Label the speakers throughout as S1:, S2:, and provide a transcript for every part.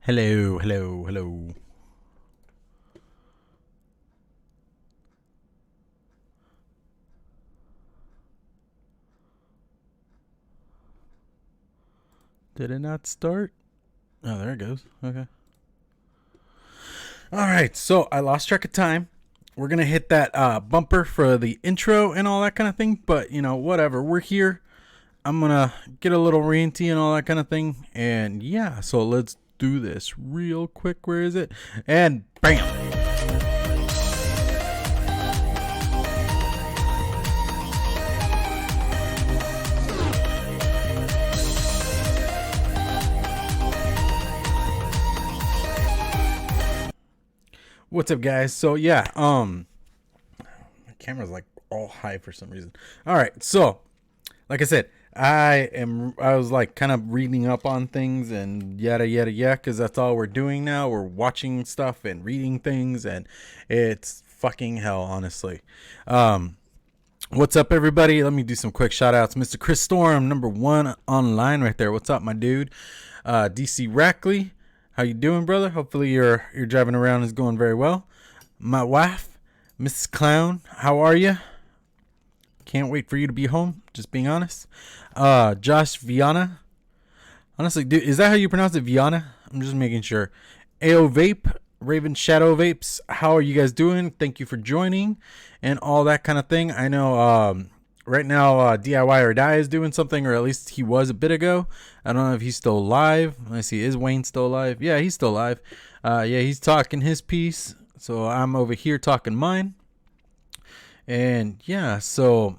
S1: Hello, hello, hello. Did it not start? Oh, there it goes. Okay. All right, so I lost track of time. We're going to hit that bumper for the intro and all that kind of thing, but, whatever. We're here. I'm going to get a little ranty and all that kind of thing. And, yeah, so let's do this real quick. Where is it? And bam! What's up, guys? So yeah, my camera's like all high for some reason. All right, so like I said, I was like kind of reading up on things and yada yada yada, because that's all we're doing now. We're watching stuff and reading things, and it's fucking hell, honestly. What's up, everybody? Let me do some quick shout outs. Mr. Chris Storm, number 1 online right there. What's up, my dude? DC Rackley, how you doing, brother? Hopefully your driving around is going very well. My wife, Mrs. Clown, how are you? Can't wait for you to be home, just being honest. Josh Viana. Honestly, dude, is that how you pronounce it, Viana? I'm just making sure. AO Vape, Raven Shadow Vapes, how are you guys doing? Thank you for joining and all that kind of thing. I know right now DIY or Die is doing something, or at least he was a bit ago. I don't know if he's still alive. Let's see, is Wayne still alive? Yeah, he's still alive. Yeah, he's talking his piece, so I'm over here talking mine. And yeah, so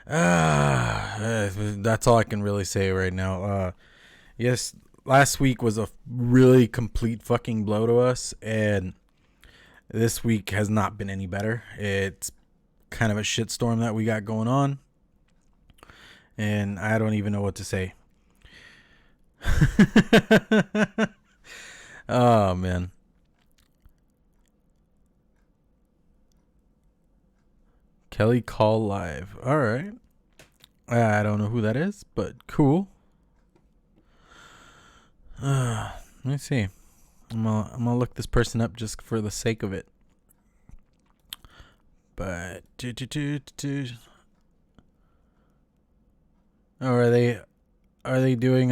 S1: that's all I can really say right now. Yes, last week was a really complete fucking blow to us, and this week has not been any better. It's kind of a shitstorm that we got going on, and I don't even know what to say. Oh, man. Kelly Call Live. All right. I don't know who that is, but cool. Let me see. I'm gonna look this person up just for the sake of it. But oh, are they doing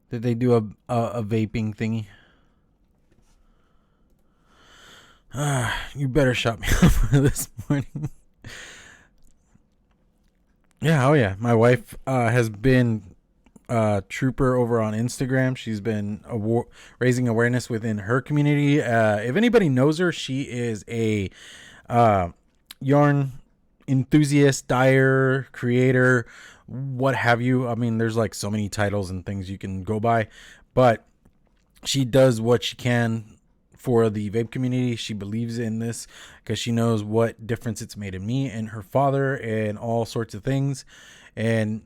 S1: did they do a vaping thingy? You better shut me up for this morning. Yeah, oh yeah. My wife has been trooper over on Instagram. She's been raising awareness within her community. If anybody knows her, she is a yarn enthusiast, dyer, creator, what have you. I mean, there's like so many titles and things you can go by, but she does what she can for the vape community. She believes in this because she knows what difference it's made in me and her father and all sorts of things. And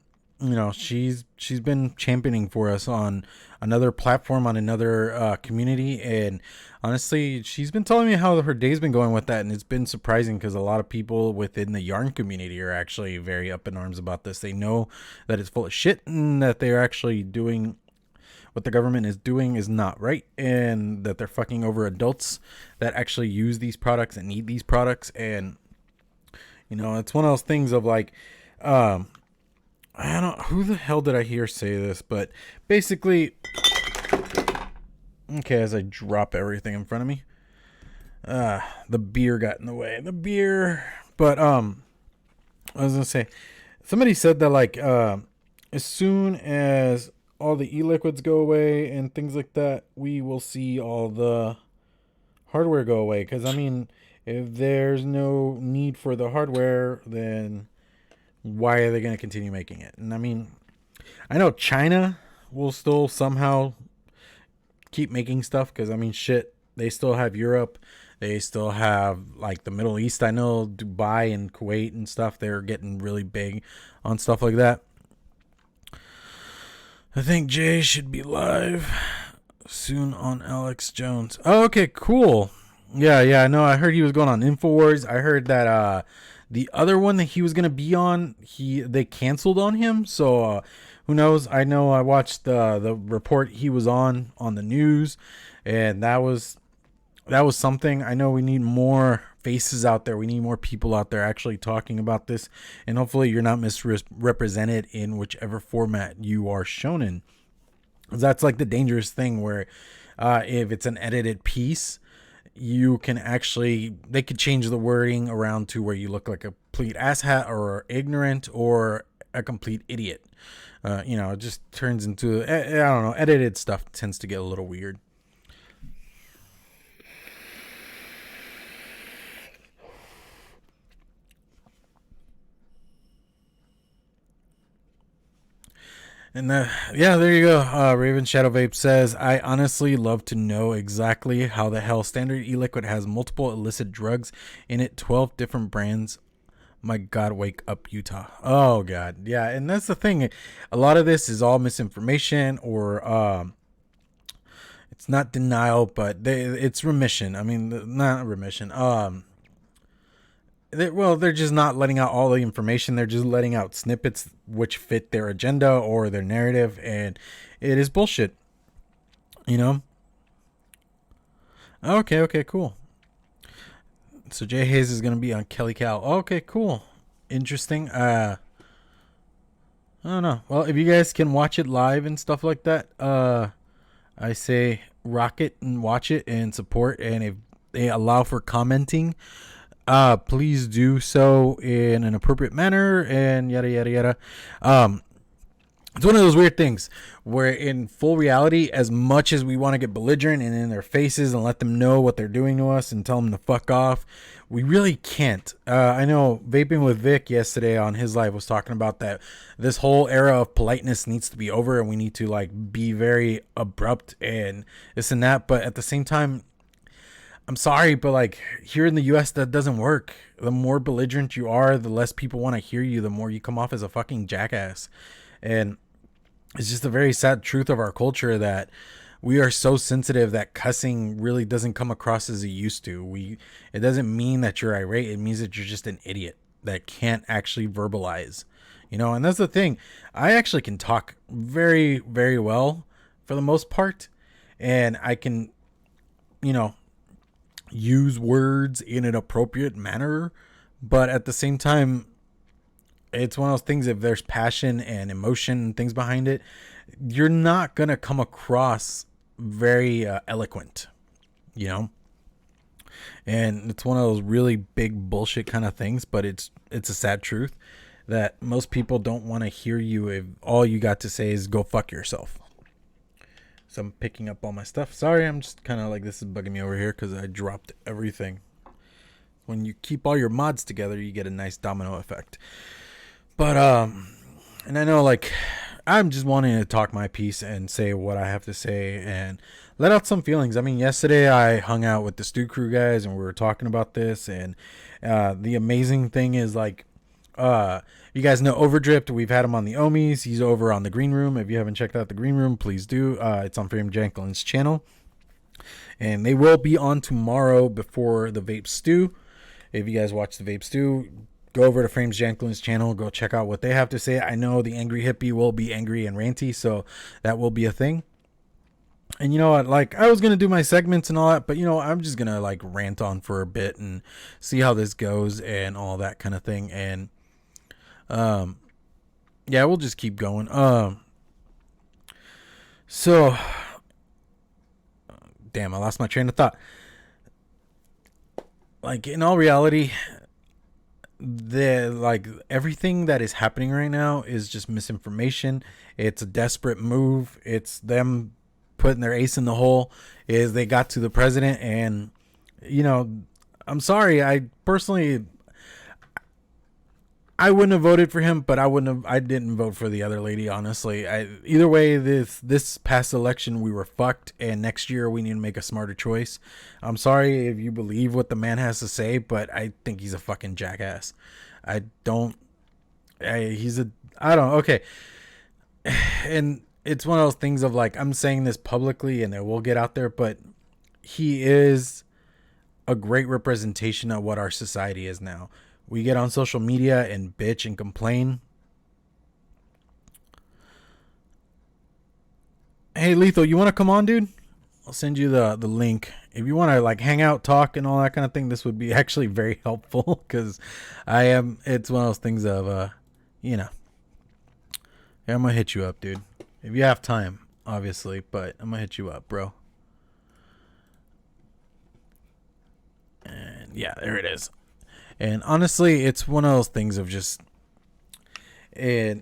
S1: she's been championing for us on another platform, on another community, and honestly, she's been telling me how her day's been going with that, and it's been surprising because a lot of people within the yarn community are actually very up in arms about this. They know that it's full of shit and that they're actually doing what the government is doing is not right, and that they're fucking over adults that actually use these products and need these products. And it's one of those things of like, I don't know who the hell did I hear say this, but basically, okay, as I drop everything in front of me, the beer got in the way. But I was gonna say, somebody said that like, as soon as all the e-liquids go away and things like that, we will see all the hardware go away. Because I mean, if there's no need for the hardware, then why are they going to continue making it? And I mean, I know China will still somehow keep making stuff because I mean, shit, they still have Europe, they still have like the Middle East. I know Dubai and Kuwait and stuff, they're getting really big on stuff like that. I think Jay should be live soon on Alex Jones. Oh, okay, cool. Yeah, no, I heard he was going on InfoWars. I heard that The other one that he was gonna be on, they canceled on him. So who knows? I know I watched the report he was on the news, and that was something. I know we need more faces out there. We need more people out there actually talking about this, and hopefully you're not misrepresented in whichever format you are shown in. That's like the dangerous thing where if it's an edited piece, you can actually, they could change the wording around to where you look like a complete asshat or ignorant or a complete idiot. It just turns into, I don't know, edited stuff tends to get a little weird. And there you go. Raven Shadow Vape says, I honestly love to know exactly how the hell standard e-liquid has multiple illicit drugs in it, 12 different brands. My God, wake up, Utah. Oh, God. Yeah, and that's the thing. A lot of this is all misinformation, or it's not denial, but it's remission. I mean, not remission. They're just not letting out all the information. They're just letting out snippets which fit their agenda or their narrative, and it is bullshit. Okay, cool. So Jay Hayes is gonna be on Kelly Cal. Okay, cool, interesting. I don't know. Well, if you guys can watch it live and stuff like that, I say rock it and watch it and support. And if they allow for commenting, please do so in an appropriate manner and yada yada yada. It's one of those weird things where in full reality, as much as we want to get belligerent and in their faces and let them know what they're doing to us and tell them to fuck off, we really can't. I know Vaping with Vic yesterday on his live was talking about that this whole era of politeness needs to be over and we need to like be very abrupt and this and that. But at the same time, I'm sorry, but like here in the US, that doesn't work. The more belligerent you are, the less people want to hear you, the more you come off as a fucking jackass. And it's just a very sad truth of our culture that we are so sensitive that cussing really doesn't come across as it used to. It doesn't mean that you're irate. It means that you're just an idiot that can't actually verbalize, and that's the thing. I actually can talk very, very well for the most part. And I can, use words in an appropriate manner, but at the same time, it's one of those things, if there's passion and emotion and things behind it, you're not going to come across very eloquent, and it's one of those really big bullshit kind of things, but it's a sad truth that most people don't want to hear you if all you got to say is go fuck yourself. So I'm picking up all my stuff. Sorry, I'm just kind of like, this is bugging me over here because I dropped everything. When you keep all your mods together, you get a nice domino effect. But, and I know, like, I'm just wanting to talk my piece and say what I have to say and let out some feelings. I mean, yesterday I hung out with the Stew Crew guys and we were talking about this. And the amazing thing is, like, you guys know Overdripped. We've had him on the Ohmies. He's over on the Green Room. If you haven't checked out the Green Room, please do. It's on Frame Janklin's channel. And they will be on tomorrow before the Vape Stew. If you guys watch the Vape Stew, go over to Frames Janklin's channel. Go check out what they have to say. I know the Angry Hippie will be angry and ranty, so that will be a thing. And you know what? Like, I was going to do my segments and all that, but, I'm just going to, like, rant on for a bit and see how this goes and all that kind of thing. And, yeah, we'll just keep going. So, damn, I lost my train of thought. Like, in all reality, everything that is happening right now is just misinformation. It's a desperate move. It's them putting their ace in the hole. Is they got to the president, and I'm sorry, I personally, I wouldn't have voted for him, but I didn't vote for the other lady, honestly. Either way, this past election, we were fucked, and next year we need to make a smarter choice. I'm sorry if you believe what the man has to say, but I think he's a fucking jackass. Okay. And it's one of those things of, like, I'm saying this publicly and it will get out there, but he is a great representation of what our society is now. we get on social media and bitch and complain. Hey, Lethal, you want to come on, dude? I'll send you the link. If you want to like hang out, talk, and all that kind of thing, this would be actually very helpful because it's one of those things of, you know, yeah, I'm going to hit you up, dude. If you have time, obviously, but I'm going to hit you up, bro. And yeah, there it is. And honestly, it's one of those things of just, it's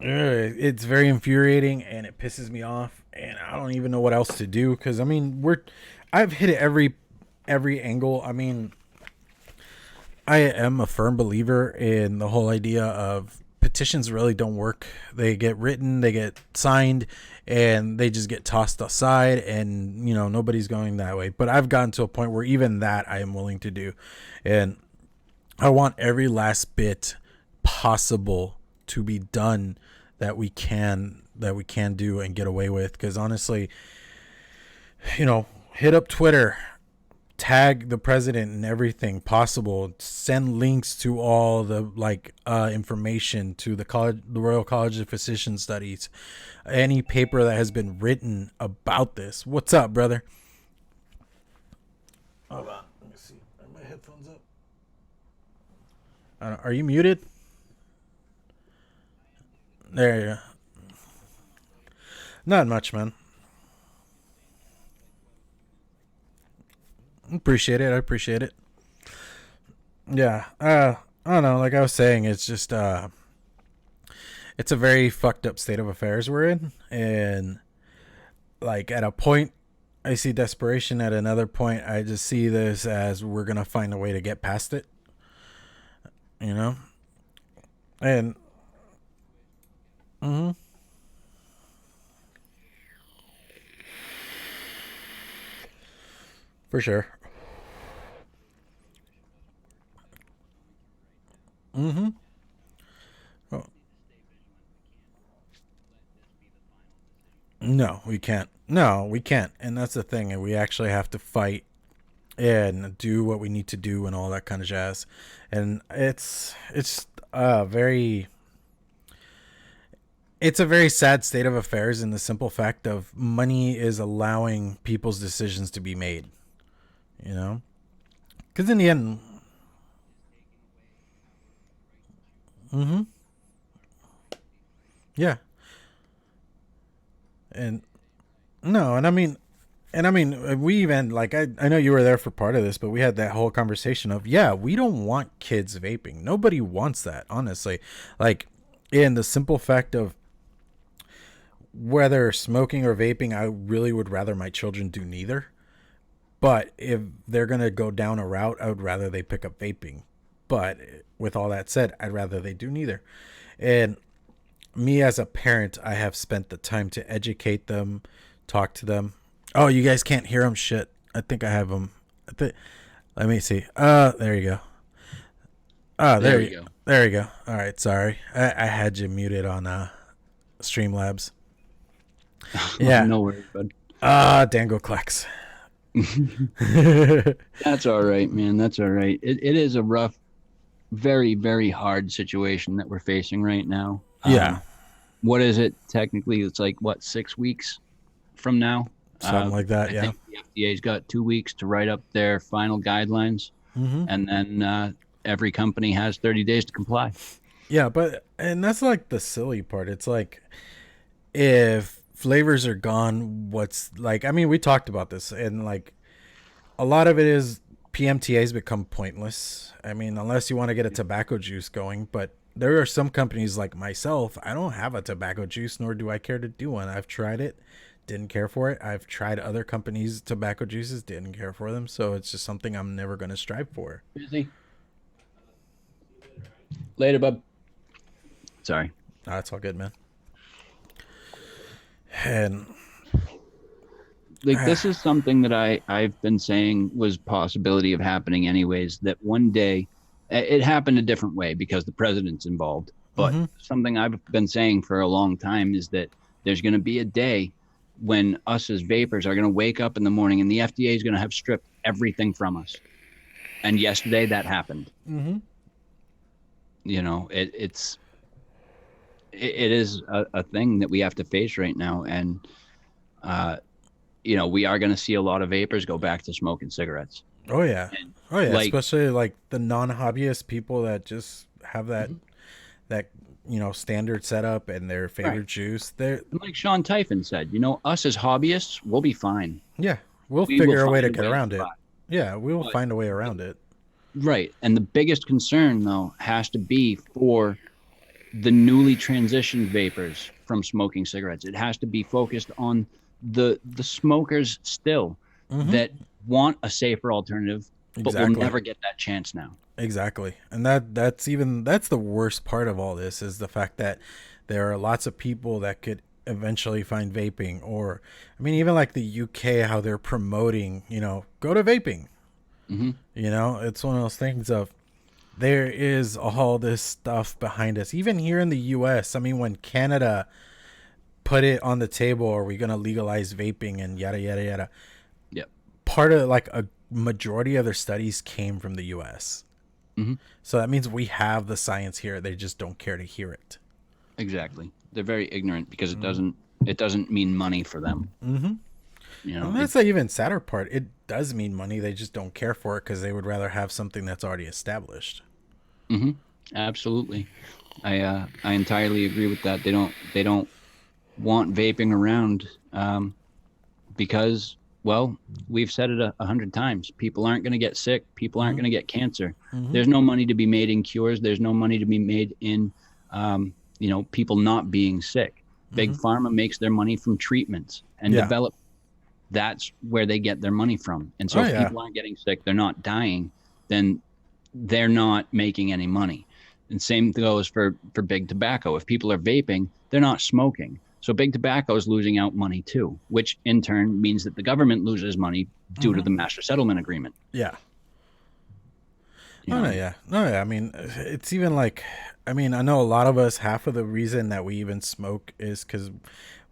S1: very infuriating and it pisses me off and I don't even know what else to do because I mean I've hit it every angle. I mean, I am a firm believer in the whole idea of petitions really don't work. They get written, they get signed, and they just get tossed aside, and you know nobody's going that way. But I've gotten to a point where even that I am willing to do, and I want every last bit possible to be done that we can do and get away with. Because honestly, you know, hit up Twitter, tag the president and everything possible, send links to all the information to the Royal College of Physician Studies, any paper that has been written about this. What's up, brother? Hold on, let me see. Are my headphones up? Are you muted? There you go. Not much, man. Appreciate it. I appreciate it. Yeah. I don't know. Like I was saying, it's just it's a very fucked up state of affairs we're in, and like at a point I see desperation, at another point I just see this as we're gonna find a way to get past it. You know? And for sure. Oh. No, we can't. No, we can't. And that's the thing. And we actually have to fight and do what we need to do and all that kind of jazz. And it's a very sad state of affairs in the simple fact of money is allowing people's decisions to be made. You know? Because in the end... Yeah. And... No, and I mean, we even, like, I know you were there for part of this, but we had that whole conversation of, yeah, we don't want kids vaping. Nobody wants that, honestly. Like, in the simple fact of whether smoking or vaping, I really would rather my children do neither. But if they're going to go down a route, I would rather they pick up vaping. But with all that said, I'd rather they do neither. And me as a parent, I have spent the time to educate them, talk to them. Oh, you guys can't hear them? Shit. I think I have them. Let me see. There you go. There you go. There you go. All right. Sorry. I had you muted on Streamlabs. Yeah.
S2: No worries, bud.
S1: Dango Klex.
S2: That's all right, man. That's all right. It is a rough, very, very hard situation that we're facing right now.
S1: Yeah.
S2: What is it? Technically, it's like, 6 weeks from now?
S1: Something like that,
S2: I think the FDA's got 2 weeks to write up their final guidelines, and then every company has 30 days to comply.
S1: Yeah, and that's like the silly part. It's like, if flavors are gone, we talked about this, and like a lot of it is PMTAs become pointless. I mean, unless you want to get a tobacco juice going, but there are some companies like myself, I don't have a tobacco juice, nor do I care to do one. I've tried it, didn't care for it. I've tried other companies' tobacco juices, didn't care for them. So it's just something I'm never going to strive for.
S2: Busy. Later, bub. Sorry.
S1: No, that's all good, man. And
S2: this is something that I've been saying was possibility of happening anyways, that one day it happened a different way because the president's involved. But something I've been saying for a long time is that there's going to be a day when us as vapors are going to wake up in the morning and the FDA is going to have stripped everything from us. And yesterday that happened.
S1: Mm-hmm.
S2: You know, it is a thing that we have to face right now. And, you know, we are going to see a lot of vapors go back to smoking cigarettes.
S1: Oh yeah.
S2: And
S1: Oh yeah.
S2: like,
S1: Especially like the non-hobbyist people that just have that standard setup and their
S2: right.
S1: favorite juice. They're
S2: And like Sean Typhon said, you know, us as hobbyists, we'll be fine.
S1: Yeah, we'll
S2: We will
S1: figure a way to
S2: find a
S1: get
S2: way to
S1: around it.
S2: survive.
S1: Yeah, we will
S2: But
S1: find a way around it.
S2: right. And the biggest concern, though, has to be for the newly transitioned vapors from smoking cigarettes. It has to be focused on the smokers still
S1: Mm-hmm.
S2: that want a safer alternative, but will
S1: Exactly.
S2: never get that chance now.
S1: Exactly. And that's the worst part of all this is the fact that there are lots of people that could eventually find vaping, or I mean even like the UK, how they're promoting, go to vaping.
S2: Hmm.
S1: It's one of those things of there is all this stuff behind us. Even here in the US, I mean when Canada put it on the table, are we going to legalize vaping and yada yada yada,
S2: Yep.
S1: part of like a majority of their studies came from the US.
S2: Hmm.
S1: So that means we have the science here. They just don't care to hear it.
S2: Exactly. They're very ignorant because
S1: Mm-hmm.
S2: it doesn't mean money for them.
S1: Mm-hmm.
S2: You know,
S1: And that's the even sadder part. It does mean money. They just don't care for it because they would rather have something that's already established.
S2: hmm absolutely. I entirely agree with that. They don't want vaping around, because, well, we've said it 100 times. People aren't going to get sick. People aren't
S1: Mm-hmm.
S2: going to get cancer.
S1: Mm-hmm.
S2: There's no money to be made in cures. There's no money to be made in, you know, people not being sick. Big
S1: Mm-hmm.
S2: pharma makes their money from treatments and
S1: Yeah.
S2: develop. That's where they get their money from. And so
S1: Oh
S2: if
S1: yeah.
S2: people aren't getting sick, they're not dying, then they're not making any money. And same goes for big tobacco. If people are vaping, they're not smoking. So big tobacco is losing out money too, which in turn means that the government loses money due to
S1: Mm-hmm.
S2: the master settlement agreement.
S1: Yeah.
S2: You
S1: Oh no,
S2: know,
S1: yeah. No, yeah. I mean, it's even like, I mean, I know a lot of us. Half of the reason that we even smoke is because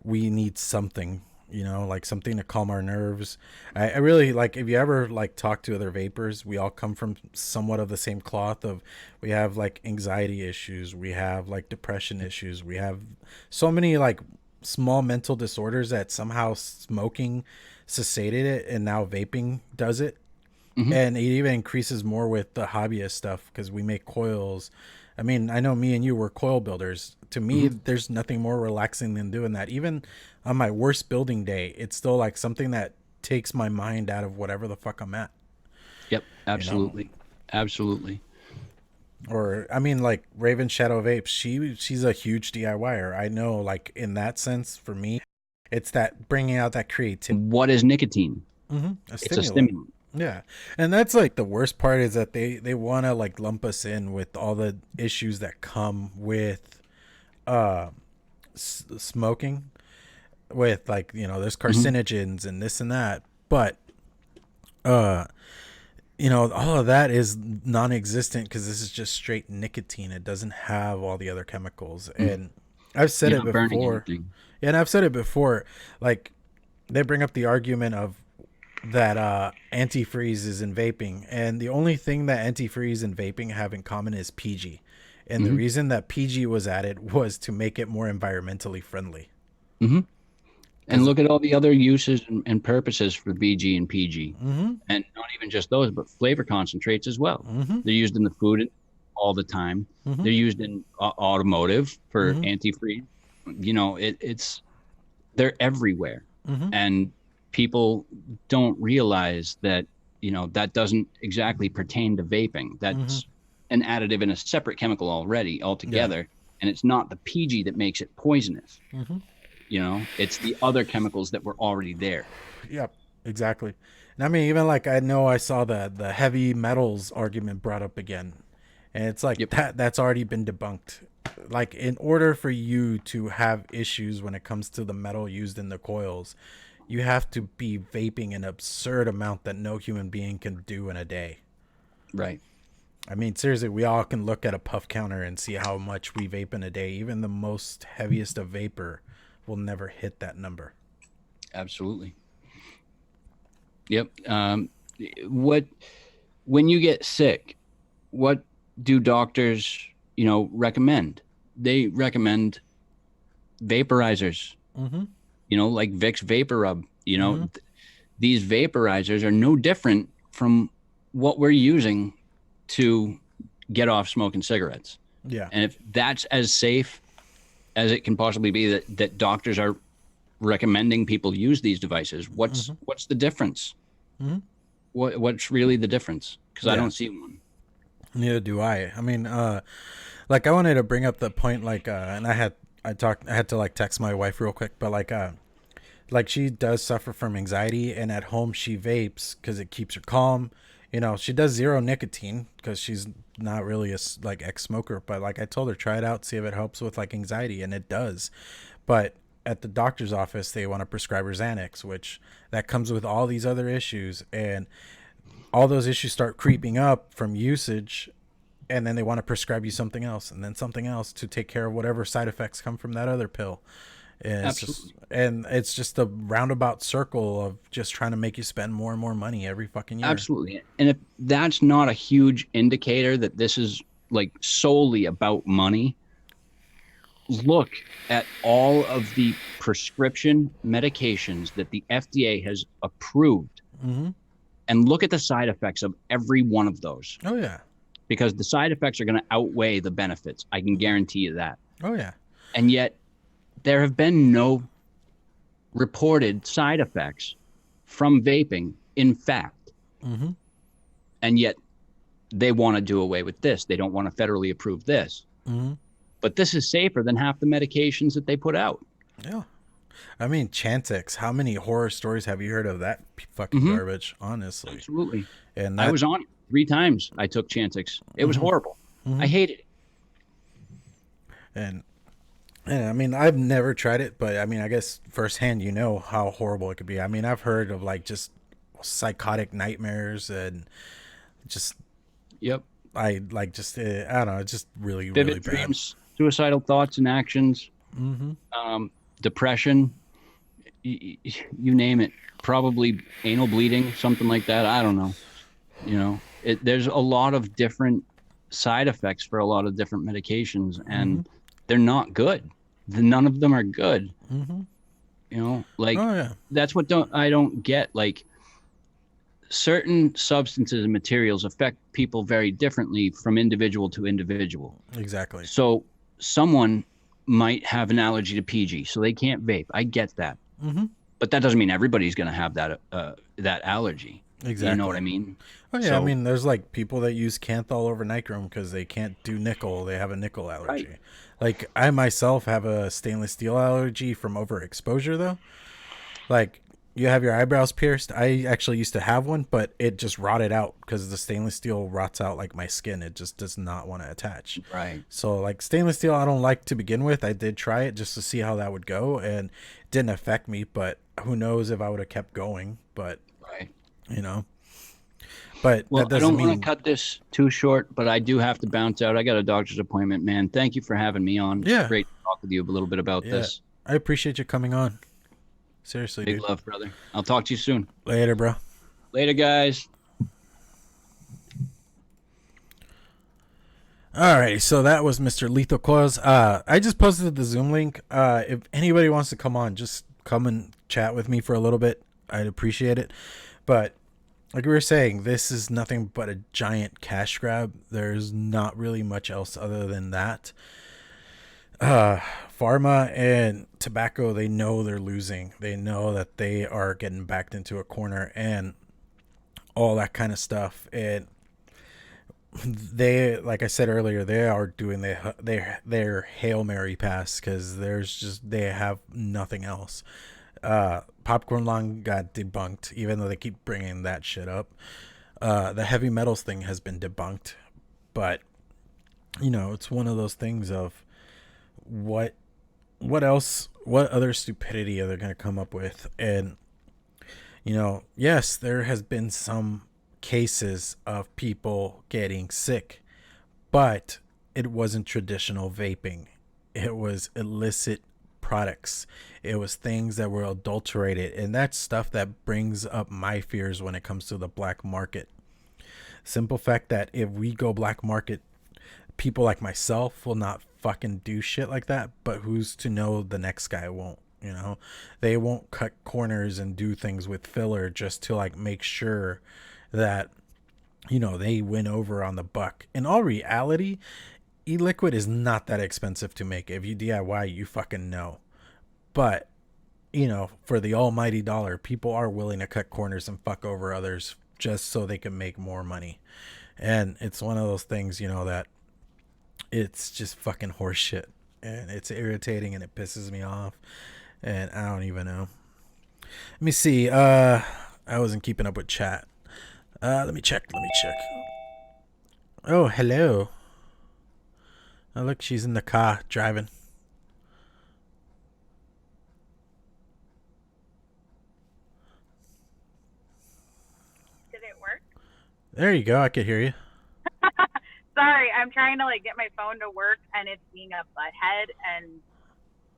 S1: we need something, like something to calm our nerves. I really like if you ever like talk to other vapors, we all come from somewhat of the same cloth. Of we have like anxiety issues, we have like depression issues, we have so many like small mental disorders that somehow smoking cessated it, and now vaping does it.
S2: hmm
S1: And it even increases more with the hobbyist stuff because we make coils. I mean, I know me and you were coil builders. To me,
S2: hmm
S1: there's nothing more relaxing than doing that. Even on my worst building day, it's still like something that takes my mind out of whatever the fuck I'm at,
S2: Yep,
S1: you know?
S2: absolutely, absolutely.
S1: Or I mean, like Raven Shadow Vapes, she's a huge DIYer. I know, like in that sense, for me, it's that bringing out that creativity.
S2: What is nicotine?
S1: A
S2: It's a
S1: stimulant.
S2: stimulant.
S1: Yeah, and that's like the worst part is that they want to like lump us in with all the issues that come with uh smoking, with like there's
S2: Hmm.
S1: carcinogens and this and that, but uh all of that is non-existent because this is just straight nicotine. It doesn't have all the other chemicals, and I've said
S2: You're
S1: it
S2: not burning
S1: before.
S2: anything.
S1: Yeah, and I've said it before. Like they bring up the argument of that antifreeze is in vaping, and the only thing that antifreeze and vaping have in common is PG. And the
S2: Hmm.
S1: reason that PG was added was to make it more environmentally friendly.
S2: Hmm. And
S1: Because
S2: look at all the other uses and purposes for VG and PG.
S1: mm-hmm,
S2: And not even just those, but flavor concentrates as well.
S1: mm-hmm,
S2: They're used in the food all the time.
S1: mm-hmm,
S2: They're used in automotive for
S1: mm-hmm,
S2: antifreeze. You know, it's they're everywhere,
S1: mm-hmm,
S2: and people don't realize that, you know, that doesn't exactly pertain to vaping.
S1: mm-hmm.
S2: That's an additive in a separate chemical already
S1: Yeah.
S2: altogether, and it's not the PG that makes it poisonous.
S1: Mm-hmm.
S2: You know, it's the other chemicals that were already there.
S1: Yep. Exactly. And I mean, even like I know I saw the heavy metals argument brought up again, and it's like
S2: Yep.
S1: that's already been debunked. Like in order for you to have issues when it comes to the metal used in the coils, you have to be vaping an absurd amount that no human being can do in a day.
S2: Right.
S1: I mean, seriously, we all can look at a puff counter and see how much we vape in a day. Even the most heaviest of vapor will never hit that number.
S2: Absolutely. Yep. What when you get sick, what do doctors, recommend? They recommend vaporizers, like Vicks Vapor Rub. These vaporizers are no different from what we're using to get off smoking cigarettes.
S1: Yeah.
S2: And if that's as safe as it can possibly be, that doctors are recommending people use these devices, what's the difference? What's really the difference? Because I don't see one.
S1: Neither do I. I mean, like I wanted to bring up the point, like, and I had to like text my wife real quick, but like she does suffer from anxiety, and at home she vapes because it keeps her calm. She does zero nicotine because she's not really a like ex-smoker, but like I told her, try it out, see if it helps with like anxiety, and it does. But at the doctor's office, they want to prescribe her Xanax, which that comes with all these other issues, and all those issues start creeping up from usage, and then they want to prescribe you something else and then something else to take care of whatever side effects come from that other pill. And it's just a roundabout circle of just trying to make you spend more and more money every fucking year.
S2: Absolutely. And if that's not a huge indicator that this is like solely about money, look at all of the prescription medications that the FDA has approved, and look at the side effects of every one of those.
S1: Oh yeah.
S2: Because the side effects are going to outweigh the benefits. I can guarantee you that.
S1: Oh yeah.
S2: And yet there have been no reported side effects from vaping, in fact. And yet they want to do away with this. They don't want to federally approve this. But this is safer than half the medications that they put out.
S1: Yeah. I mean, Chantix, how many horror stories have you heard of that fucking garbage, honestly?
S2: Absolutely.
S1: And
S2: I was on it 3 times. I took Chantix. It was horrible. I hated it.
S1: And I mean, I've never tried it, but I mean, I guess firsthand, how horrible it could be. I mean, I've heard of like just psychotic nightmares and just, I don't know, it's just really,
S2: vivid
S1: really bad.
S2: Dreams, suicidal thoughts and actions, depression, you name it, probably anal bleeding, something like that. I don't know. There's a lot of different side effects for a lot of different medications, and they're not good. None of them are good. That's what I don't get. Like, certain substances and materials affect people very differently from individual to individual.
S1: Exactly.
S2: So someone might have an allergy to PG, so they can't vape. I get that. But that doesn't mean everybody's going to have that allergy.
S1: Exactly.
S2: You know what I mean?
S1: Oh yeah. I mean, there's like people that use Canthol over Nichrome because they can't do nickel. They have a nickel allergy.
S2: Right.
S1: Like I myself have a stainless steel allergy from overexposure though. Like you have your eyebrows pierced. I actually used to have one, but it just rotted out because the stainless steel rots out like my skin. It just does not want to attach.
S2: Right.
S1: So like stainless steel, I don't like to begin with. I did try it just to see how that would go, and it didn't affect me. But who knows if I would have kept going? But
S2: right.
S1: But
S2: well,
S1: that doesn't
S2: I don't want to cut this too short, but I do have to bounce out. I got a doctor's appointment, man. Thank you for having me on.
S1: Yeah.
S2: It's great to talk with you a little bit about this.
S1: I appreciate you coming on. Seriously,
S2: Big
S1: dude.
S2: love, brother. I'll talk to you soon.
S1: Later, bro.
S2: Later, guys.
S1: All right, so that was Mr. Lethal Coils. I just posted the Zoom link. If anybody wants to come on, just come and chat with me for a little bit. I'd appreciate it. But like we were saying, this is nothing but a giant cash grab. There's not really much else other than that. Pharma and tobacco, they know they're losing. They know that they are getting backed into a corner and all that kind of stuff. And they, like I said earlier, they are doing their Hail Mary pass because they have nothing else. Popcorn Lung got debunked, even though they keep bringing that shit up. The heavy metals thing has been debunked, but it's one of those things of what else, what other stupidity are they going to come up with? And yes, there has been some cases of people getting sick, but it wasn't traditional vaping. It was illicit products. It was things that were adulterated, and that's stuff that brings up my fears when it comes to the black market. Simple fact that if we go black market, people like myself will not fucking do shit like that. But who's to know the next guy won't? You know, they won't cut corners and do things with filler just to like make sure that, you know, they win over on the buck. In all reality, e-liquid is not that expensive to make. If you DIY, you fucking know. But, you know, for the almighty dollar, people are willing to cut corners and fuck over others just so they can make more money. And it's one of those things, you know, that it's just fucking horseshit. And it's irritating and it pisses me off. And I don't even know. Let me see. I wasn't keeping up with chat. Let me check. Oh, hello. Oh, look, she's in the car driving.
S3: Did it work?
S1: There you go. I could hear you.
S3: Sorry, I'm trying to like get my phone to work and it's being a butthead and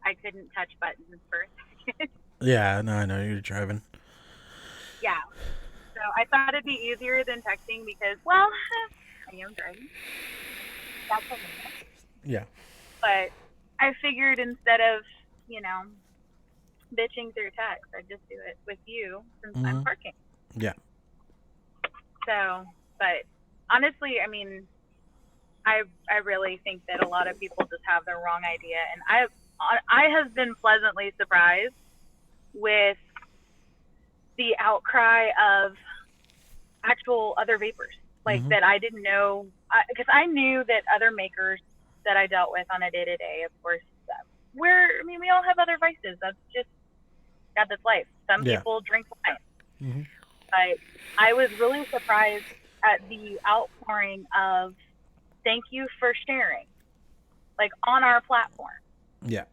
S3: I couldn't touch buttons for a second.
S1: Yeah, no, I know you're driving.
S3: Yeah. So I thought it'd be easier than texting because, well, I am driving. That's a limit.
S1: Yeah.
S3: But I figured instead of, you know, bitching through text, I'd just do it with you since I'm parking.
S1: Yeah.
S3: So, but honestly, I mean, I really think that a lot of people just have the wrong idea, and I have been pleasantly surprised with the outcry of actual other vapors, like that I didn't know, because I knew that other makers that I dealt with on a day-to-day, of course, we all have other vices. That's life. Some people drink wine. But I was really surprised at the outpouring of thank you for sharing, like on our platform.
S1: Yeah.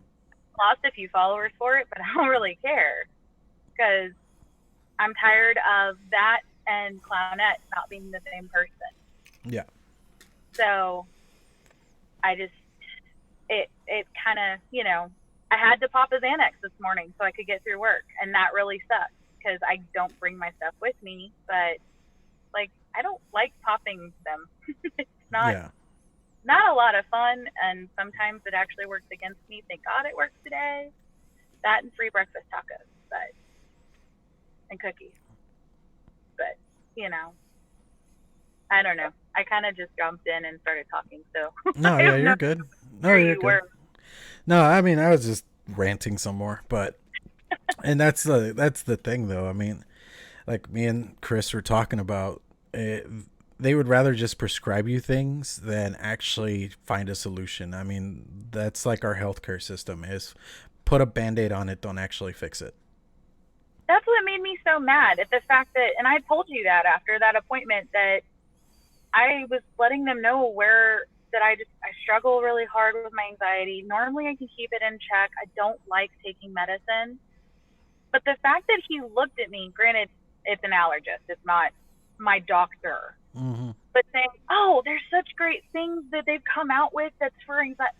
S3: Lost a few followers for it, but I don't really care because I'm tired of that and Clownette not being the same person.
S1: Yeah.
S3: So I just, it kind of, you know, I had to pop a Xanax this morning so I could get through work, and that really sucks because I don't bring my stuff with me, but like I don't like popping them. It's not a lot of fun, and sometimes it actually works against me. Thank God it works today. That and free breakfast tacos, and cookies. But you know, I don't know. I kind of just jumped in and started talking. So
S1: no, yeah, you're good. No, you're good. No, I mean, I was just ranting some more, but and that's the thing, though. I mean, like me and Chris were talking about it, they would rather just prescribe you things than actually find a solution. I mean, that's like our healthcare system is put a Band-Aid on it, don't actually fix it.
S3: That's what made me so mad at the fact that, and I told you that after that appointment, that I was letting them know that I struggle really hard with my anxiety. Normally I can keep it in check. I don't like taking medicine. But the fact that he looked at me, granted, it's an allergist, it's not my doctor, but saying, oh, there's such great things that they've come out with that's for anxiety.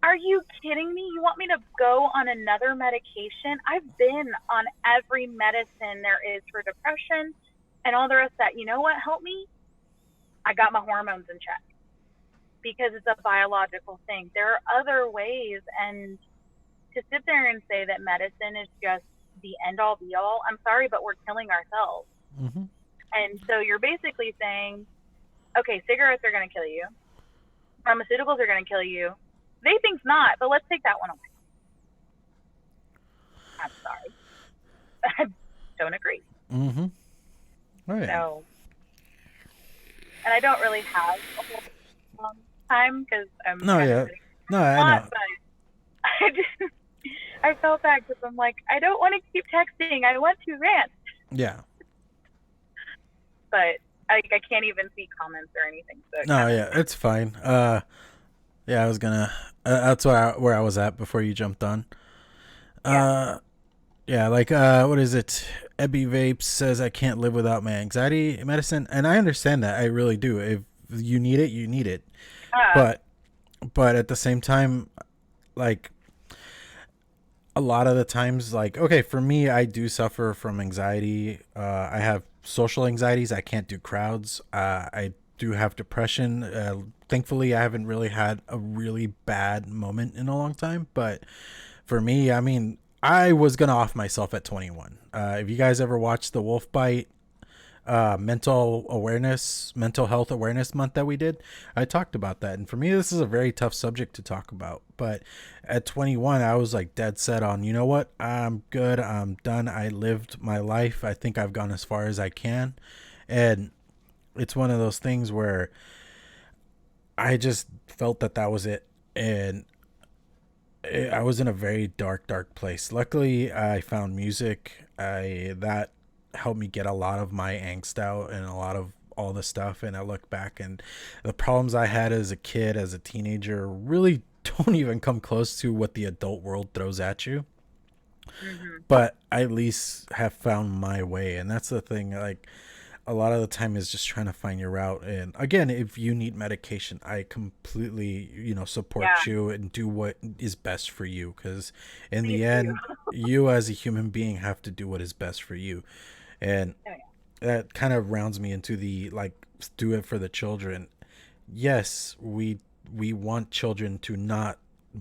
S3: Are you kidding me? You want me to go on another medication? I've been on every medicine there is for depression and all the rest of that. You know what helped me? I got my hormones in check because it's a biological thing. There are other ways, and to sit there and say that medicine is just the end all be all, I'm sorry, but we're killing ourselves. And so you're basically saying, okay, cigarettes are going to kill you. Pharmaceuticals are going to kill you. Vaping's not, but let's take that one away. I'm sorry. I don't agree.
S1: Right.
S3: So, and I don't really have a whole long time because I'm
S1: I know.
S3: But I felt bad because I'm like, I don't want to keep texting. I want to rant.
S1: Yeah.
S3: But I can't even see comments or anything. So
S1: it's fine. Yeah, I was gonna. That's where I was at before you jumped on. What is it? Ebby Vapes says I can't live without my anxiety medicine, and I understand that. I really do. If you need it, you need it. But at the same time, like a lot of the times, like, okay, for me, I do suffer from anxiety. I have social anxieties. I can't do crowds. I do have depression. Thankfully, I haven't really had a really bad moment in a long time. But for me, I mean, I was gonna off myself at 21. If you guys ever watched the Wolf Bite mental health awareness month that we did, I talked about that. And for me, this is a very tough subject to talk about. But at 21, I was like dead set on, you know what? I'm good. I'm done. I lived my life. I think I've gone as far as I can. And it's one of those things where I just felt that that was it. And I was in a very dark place. Luckily, I found music. That helped me get a lot of my angst out and a lot of all the stuff. And I look back, and the problems I had as a kid, as a teenager, really don't even come close to what the adult world throws at you. Mm-hmm. But I at least have found my way. And that's the thing. Like, a lot of the time is just trying to find your route. And again, if you need medication, I completely, support you and do what is best for you. Because in the end, you as a human being have to do what is best for you. And that kind of rounds me into the, like, do it for the children. Yes, we want children to not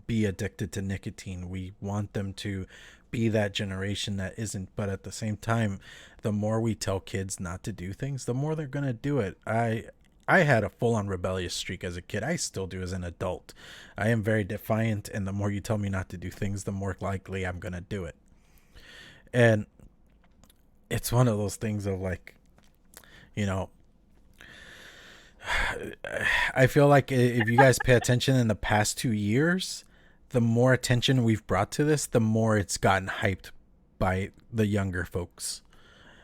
S1: be addicted to nicotine. We want them to be that generation that isn't. But at the same time, the more we tell kids not to do things, the more they're going to do it. I had a full-on rebellious streak as a kid. I still do as an adult. I am very defiant, and the more you tell me not to do things, the more likely I'm going to do it. And it's one of those things of, like, I feel like if you guys pay attention in the past 2 years, the more attention we've brought to this, the more it's gotten hyped by the younger folks.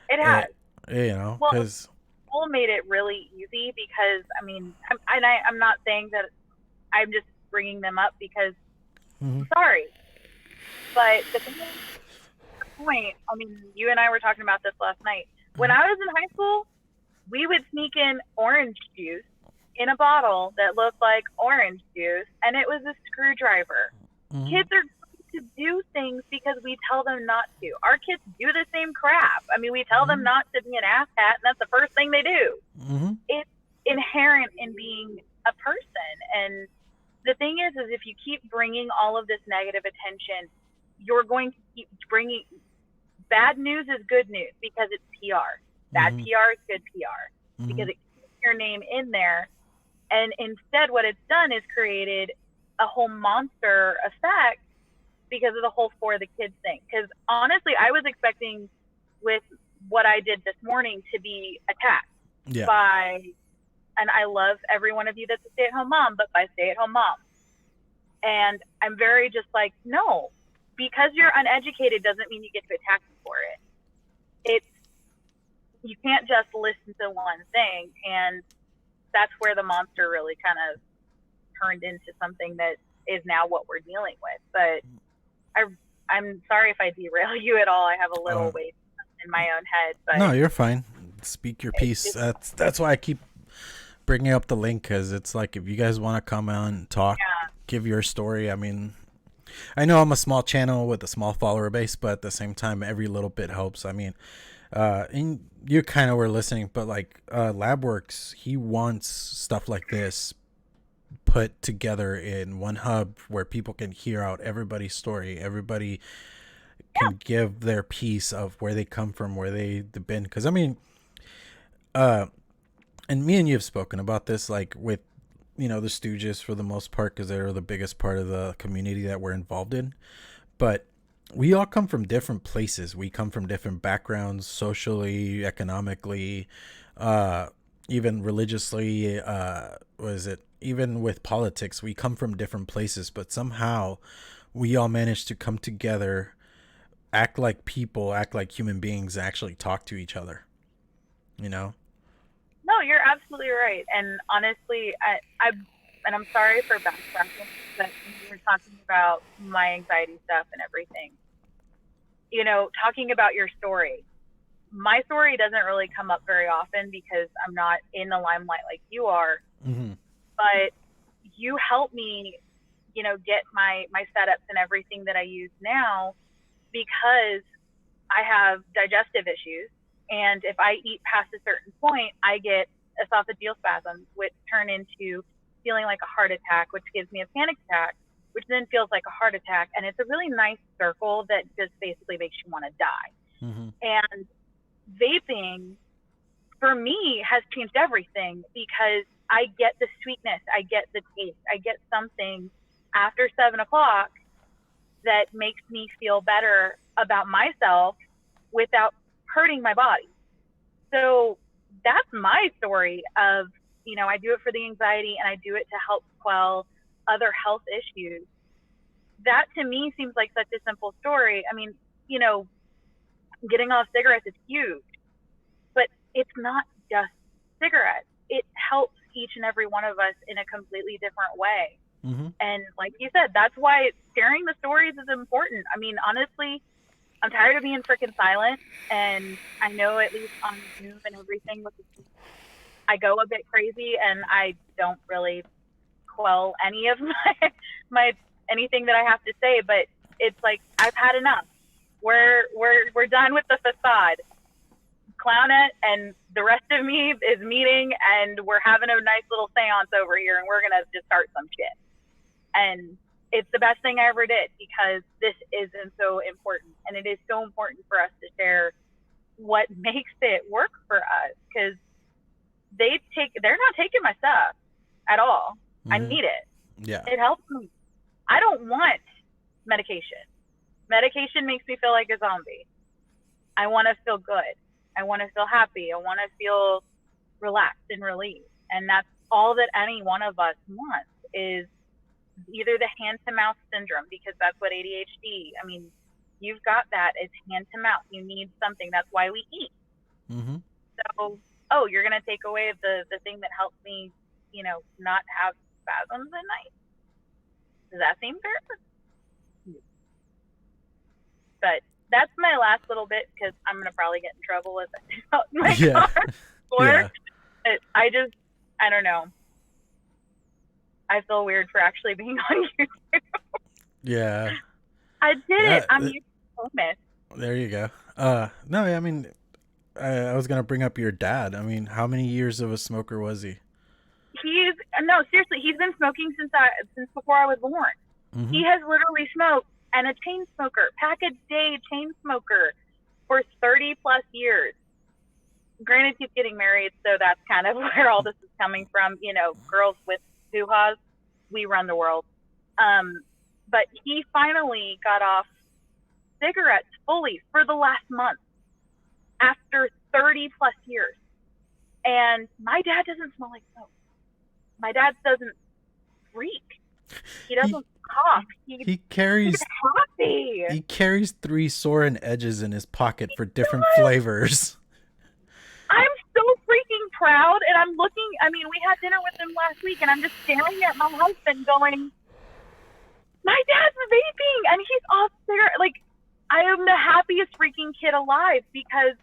S3: It has.
S1: Because
S3: Well, made it really easy because, I mean, I'm not saying that I'm just bringing them up because I'm sorry. But the point, I mean, you and I were talking about this last night. When I was in high school, we would sneak in orange juice in a bottle that looked like orange juice, and it was a screwdriver. Kids are going to do things because we tell them not to. Our kids do the same crap. I mean, we tell them not to be an asshat, and that's the first thing they do. It's inherent in being a person. And the thing is if you keep bringing all of this negative attention, you're going to keep bringing bad news is good news because it's PR. Bad PR is good PR because it keeps your name in there. And instead, what it's done is created a whole monster effect because of the whole For the Kids thing. Because honestly, I was expecting with what I did this morning to be attacked by, and I love every one of you that's a stay-at-home mom, but by stay-at-home mom. And I'm very just like, no, because you're uneducated doesn't mean you get to attack me for it. You can't just listen to one thing, and that's where the monster really kind of turned into something that is now what we're dealing with. But I'm sorry if I derail you at all. I have a little weight in my own head. But
S1: no, you're fine. Speak your piece. That's why I keep bringing up the link, because it's like, if you guys want to come on and talk, give your story. I mean, I know I'm a small channel with a small follower base, but at the same time, every little bit helps. I mean, and you kind of were listening, but like Labworks, he wants stuff like this put together in one hub where people can hear out everybody's story. Everybody can give their piece of where they come from, where they've been. Because I mean, and me and you have spoken about this, like with the Stooges for the most part, because they're the biggest part of the community that we're involved in. But we all come from different places. We come from different backgrounds, socially, economically, even religiously. Even with politics, we come from different places, but somehow we all manage to come together, act like people, act like human beings, actually talk to each other. No,
S3: you're absolutely right. And honestly, I'm sorry for backtracking, but you were talking about my anxiety stuff and everything. Talking about your story. My story doesn't really come up very often because I'm not in the limelight like you are. But you helped me, get my setups and everything that I use now, because I have digestive issues And if I eat past a certain point, I get esophageal spasms, which turn into feeling like a heart attack, which gives me a panic attack, which then feels like a heart attack. And it's a really nice circle that just basically makes you want to die.
S1: Mm-hmm.
S3: And vaping, for me, has changed everything because I get the sweetness, I get the taste, I get something after 7 o'clock that makes me feel better about myself without hurting my body. So that's my story of, you know, I do it for the anxiety and I do it to help quell other health issues. That to me seems like such a simple story. I mean, you know, getting off cigarettes is huge, but it's not just cigarettes. It helps each and every one of us in a completely different way.
S1: Mm-hmm.
S3: And like you said, that's why sharing the stories is important. I mean, honestly, I'm tired of being freaking silent, and I know at least on Zoom and everything, I go a bit crazy, and I don't really quell any of my anything that I have to say. But it's like I've had enough. We're done with the facade. Clown it, and the rest of me is meeting, and we're having a nice little seance over here, and we're gonna just start some shit. And it's the best thing I ever did because this isn't so important, and it is so important for us to share what makes it work for us, because they're not taking my stuff at all.
S1: Mm-hmm.
S3: I need it.
S1: Yeah,
S3: it helps me. I don't want medication. Medication makes me feel like a zombie. I want to feel good. I want to feel happy. I want to feel relaxed and relieved. And that's all that any one of us wants, is either the hand-to-mouth syndrome, because that's what ADHD, I mean, you've got that. It's hand-to-mouth. You need something. That's why we eat.
S1: Mm-hmm.
S3: So, you're going to take away the thing that helps me, you know, not have spasms at night? Does that seem fair? But that's my last little bit, because I'm going to probably get in trouble with my car.
S1: Yeah.
S3: I don't know. I feel weird for actually being on YouTube.
S1: Yeah.
S3: I did it. I'm famous.
S1: There you go. No, I mean, I was gonna bring up your dad. I mean, how many years of a smoker was he?
S3: Seriously, he's been smoking since before I was born.
S1: Mm-hmm.
S3: He has literally smoked, and a chain smoker, pack a day chain smoker, for 30 plus years. Granted, he's getting married, so that's kind of where all this is coming from. You know, girls with hoo-has, we run the world. But he finally got off cigarettes fully for the last month after 30 plus years. And my dad doesn't smell like smoke. My dad doesn't reek. He doesn't cough. He carries coffee.
S1: He carries 3 Soren edges in his pocket for different flavors.
S3: I'm so freaking proud, and I'm looking. I mean, we had dinner with him last week, and I'm just staring at my husband, going, "My dad's vaping, and he's off cigarette." Like, I am the happiest freaking kid alive, because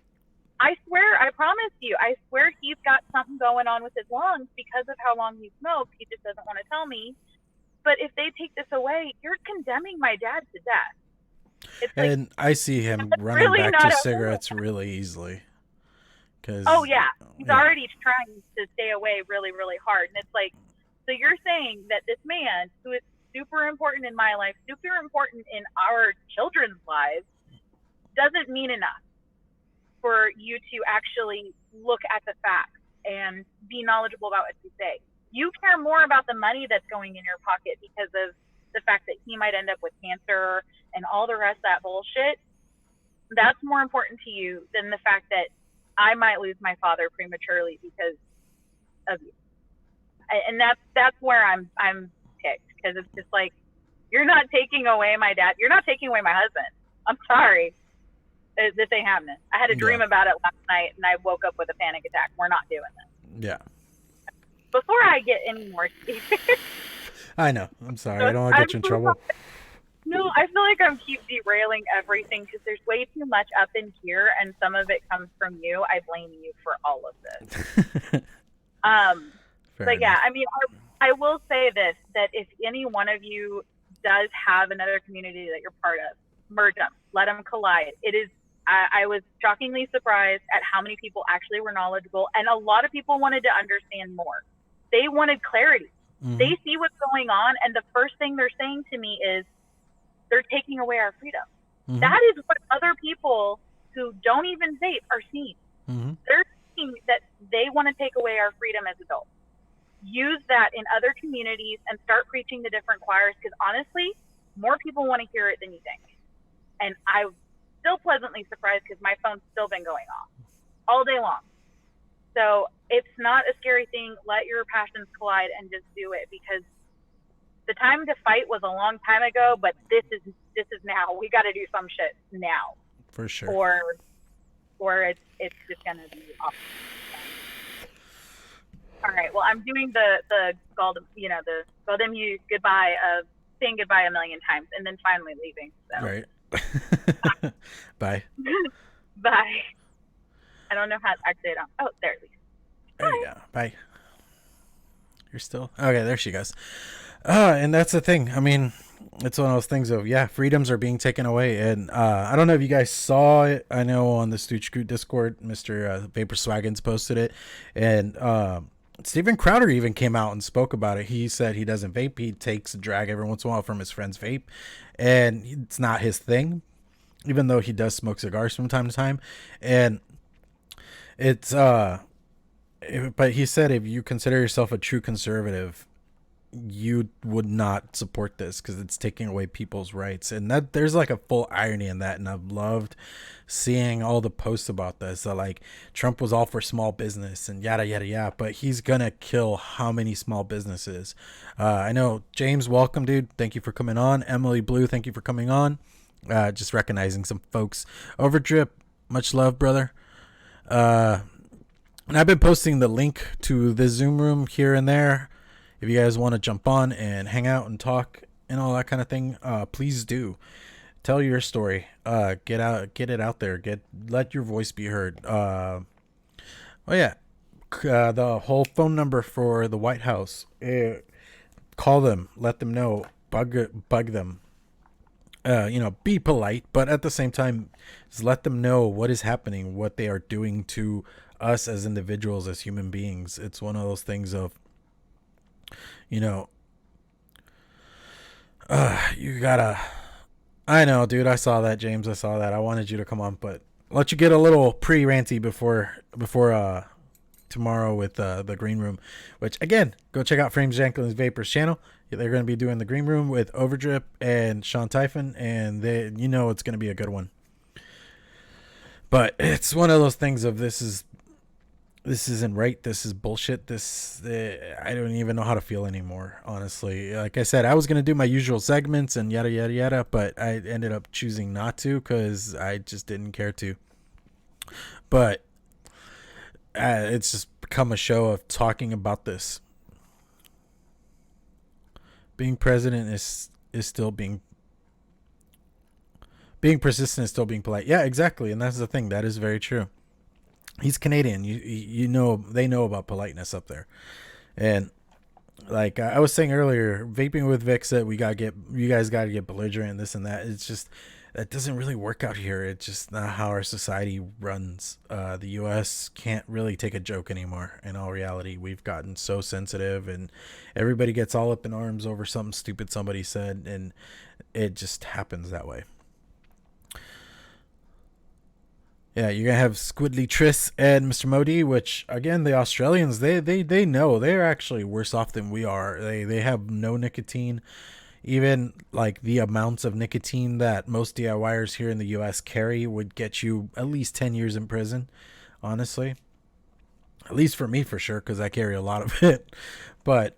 S3: I swear, I promise you, I swear he's got something going on with his lungs because of how long he smoked. He just doesn't want to tell me. But if they take this away, you're condemning my dad to death. It's like,
S1: and I see him running
S3: really
S1: back to
S3: not
S1: cigarettes really easily.
S3: Oh yeah, he's already trying to stay away really, really hard. And it's like, so you're saying that this man, who is super important in my life, super important in our children's lives, doesn't mean enough for you to actually look at the facts and be knowledgeable about what you say. You care more about the money that's going in your pocket because of the fact that he might end up with cancer and all the rest of that bullshit. That's more important to you than the fact that I might lose my father prematurely because of you. And that's where I'm ticked, because it's just like, you're not taking away my dad. You're not taking away my husband. I'm sorry. This ain't happening. I had a dream about it last night, and I woke up with a panic attack. We're not doing this.
S1: Yeah.
S3: Before I get any more
S1: I know. I'm sorry. I don't want to get you in trouble.
S3: No, I feel like I'm keep derailing everything because there's way too much up in here, and some of it comes from you. I blame you for all of this. But yeah, I mean, I will say this, that if any one of you does have another community that you're part of, merge them, let them collide. It is I was shockingly surprised at how many people actually were knowledgeable, and a lot of people wanted to understand more. They wanted clarity. Mm-hmm. They see what's going on, and the first thing they're saying to me is, they're taking away our freedom. Mm-hmm. That is what other people who don't even vape are seeing. Mm-hmm. They're seeing that they want to take away our freedom as adults. Use that in other communities and start preaching to different choirs, because honestly, more people want to hear it than you think. And I'm still pleasantly surprised because my phone's still been going off all day long. So it's not a scary thing. Let your passions collide and just do it, because the time to fight was a long time ago, but this is now. We got to do some shit now.
S1: For sure.
S3: Or it's just gonna be awesome. All right. Well, I'm doing the Golden Hughes goodbye of saying goodbye a million times and then finally leaving. So.
S1: Right. Bye.
S3: Bye. I don't know how to actually. Oh, there it is.
S1: There you go. Bye. You're still okay. There she goes. And that's the thing. I mean, it's one of those things of, yeah, freedoms are being taken away. And I don't know if you guys saw it. I know on the Stooge Scoot Discord, Mr. Vaper Swaggins posted it. And Steven Crowder even came out and spoke about it. He said he doesn't vape. He takes a drag every once in a while from his friend's vape. And it's not his thing, even though he does smoke cigars from time to time. And it's, but he said if you consider yourself a true conservative, you would not support this because it's taking away people's rights. And that there's like a full irony in that. And I've loved seeing all the posts about this. So like Trump was all for small business and yada, yada, yada, but he's going to kill how many small businesses. I know James, welcome, dude. Thank you for coming on. Emily Blue, thank you for coming on. Just recognizing some folks. Overdrip, much love, brother. And I've been posting the link to the Zoom room here and there. If you guys want to jump on and hang out and talk and all that kind of thing, please do. Tell your story. Get it out there. Let your voice be heard. The whole phone number for the White House. Call them. Let them know. Bug them. Be polite, but at the same time, just let them know what is happening, what they are doing to us as individuals, as human beings. It's one of those things of, you gotta, I know, dude, I saw that, James, I saw that. I wanted you to come on, but I'll let you get a little pre-ranty before tomorrow with the Green Room, which, again, go check out Frames Janklin's Vapors channel. They're going to be doing the Green Room with Overdrip and Sean Typhon, and it's going to be a good one. But it's one of those things of this isn't right. This is bullshit. I don't even know how to feel anymore, honestly. Like I said, I was going to do my usual segments and yada, yada, yada, but I ended up choosing not to because I just didn't care to. But it's just become a show of talking about this. Being president is still being persistent is still being polite. Yeah, exactly. And that's the thing. That is very true. He's Canadian. They know about politeness up there. And like I was saying earlier, vaping with Vic said you guys got to get belligerent and this and that. It's just, that doesn't really work out here. It's just not how our society runs. The U.S. can't really take a joke anymore. In all reality, we've gotten so sensitive and everybody gets all up in arms over something stupid somebody said. And it just happens that way. Yeah, you're gonna have Squidly Triss and Mr. Modi, which again, the Australians they know they're actually worse off than we are. They have no nicotine, even like the amounts of nicotine that most DIYers here in the U.S. carry would get you at least 10 years in prison. Honestly, at least for me, for sure, because I carry a lot of it. But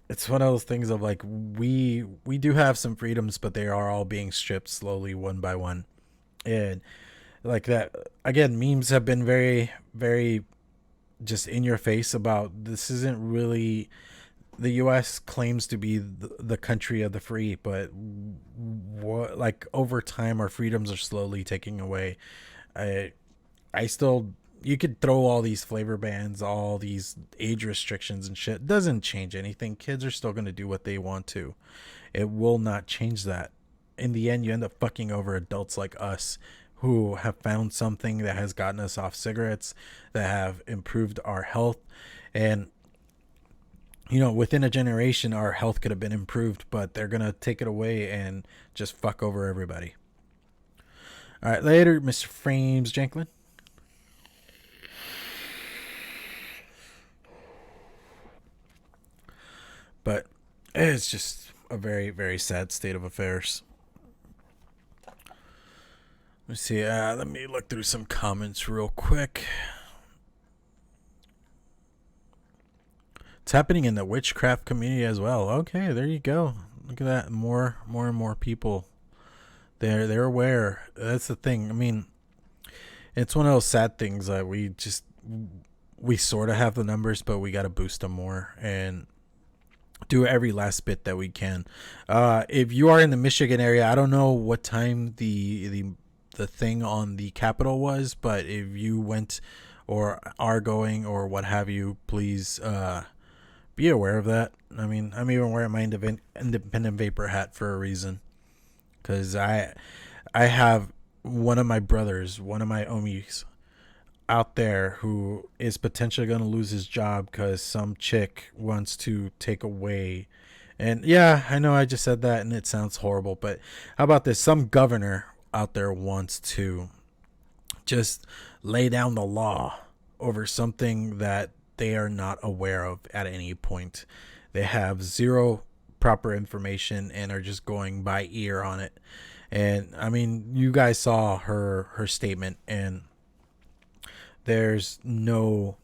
S1: it's one of those things of like we do have some freedoms, but they are all being stripped slowly, one by one, and. Like that again, memes have been very, very just in your face about this. Isn't really, the U.S. claims to be the country of the free, but like over time our freedoms are slowly taking away. I still, you could throw all these flavor bans, all these age restrictions and shit. It doesn't change anything. Kids are still going to do what they want to. It will not change that. In the end, you end up fucking over adults like us who have found something that has gotten us off cigarettes, that have improved our health. And within a generation our health could have been improved, but they're gonna take it away and just fuck over everybody. All right, later, Mr. Frames Janklin. But it's just a very, very sad state of affairs. Let me see. Let me look through some comments real quick. It's happening in the witchcraft community as well. Okay, there you go. Look at that. More and more people. They're aware. That's the thing. I mean, it's one of those sad things that we sort of have the numbers, but we got to boost them more and do every last bit that we can. If you are in the Michigan area, I don't know what time the thing on the Capitol was, but if you went or are going or what have you, please be aware of that. I mean, I'm even wearing my independent vapor hat for a reason, because I have one of my brothers, one of my Ohmies out there who is potentially going to lose his job because some chick wants to take away. And yeah, I know I just said that and it sounds horrible, but how about this? Some governor out there wants to just lay down the law over something that they are not aware of at any point. They have zero proper information and are just going by ear on it. And I mean, you guys saw her statement, and there's just no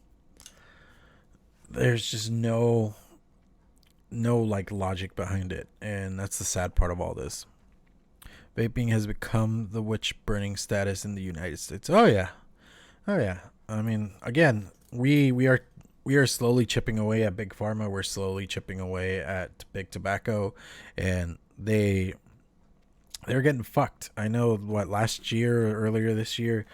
S1: like logic behind it, and that's the sad part of all this. Vaping has become the witch burning status in the United States. Oh yeah. I mean, again, we are slowly chipping away at Big Pharma. We're slowly chipping away at Big Tobacco, and they're getting fucked. I know last year or earlier this year,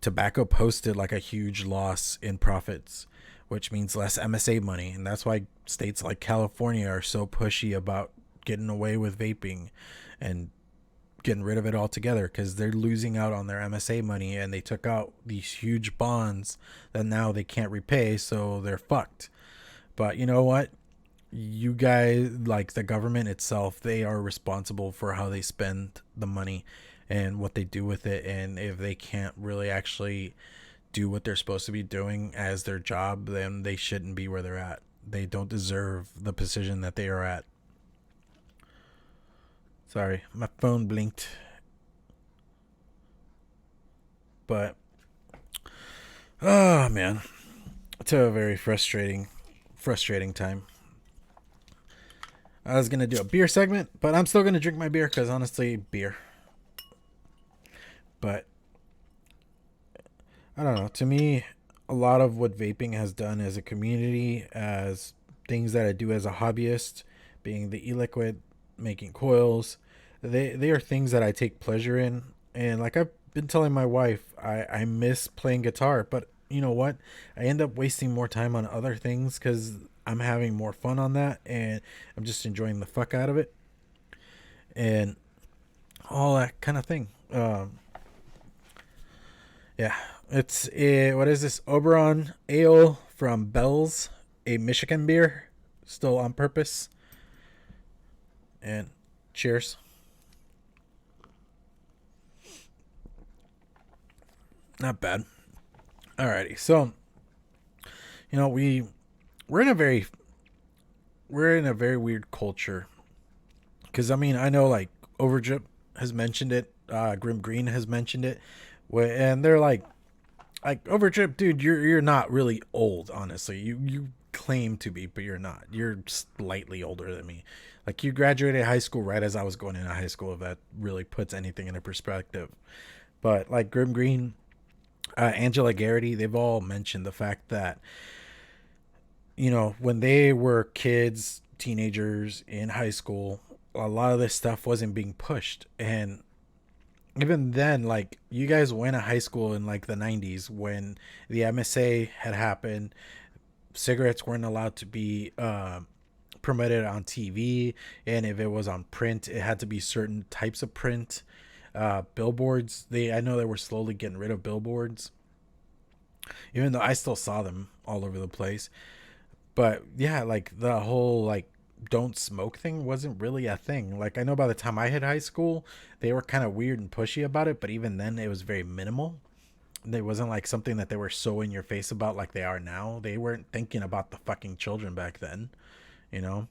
S1: tobacco posted like a huge loss in profits, which means less MSA money. And that's why states like California are so pushy about getting away with vaping and getting rid of it altogether, because they're losing out on their MSA money, and they took out these huge bonds that now they can't repay, so they're fucked. But you know what? You guys, like the government itself, they are responsible for how they spend the money and what they do with it. And if they can't really actually do what they're supposed to be doing as their job, then they shouldn't be where they're at. They don't deserve the position that they are at. Sorry, my phone blinked. But oh man, it's a very frustrating time. I was gonna do a beer segment, but I'm still gonna drink my beer because honestly, beer. But I don't know. To me, a lot of what vaping has done as a community, as things that I do as a hobbyist, being the e-liquid, making coils, they are things that I take pleasure in. And like I've been telling my wife, I miss playing guitar, but you know what? I end up wasting more time on other things because I'm having more fun on that, and I'm just enjoying the fuck out of it and all that kind of thing. Yeah, it's what is this? Oberon Ale from Bell's, a Michigan beer, still on purpose. And cheers. Not bad. Alrighty, so we're in a very weird culture, because I mean, I know like Overdrip has mentioned it, Grim Green has mentioned it, and they're like Overdrip, dude, you're not really old, honestly. You claim to be, but you're not. You're slightly older than me. Like, you graduated high school right as I was going into high school, if that really puts anything into perspective. But like Grim Green, Angela Garrity, they've all mentioned the fact that, when they were kids, teenagers in high school, a lot of this stuff wasn't being pushed. And even then, like, you guys went to high school in like the 90s when the MSA had happened. Cigarettes weren't allowed to be promoted on TV, and if it was on print, it had to be certain types of print. Billboards. I know they were slowly getting rid of billboards, even though I still saw them all over the place. But yeah, like the whole like don't smoke thing wasn't really a thing. Like I know by the time I hit high school, they were kind of weird and pushy about it, but even then it was very minimal. It wasn't like something that they were so in your face about like they are now. They weren't thinking about the fucking children back then, you know.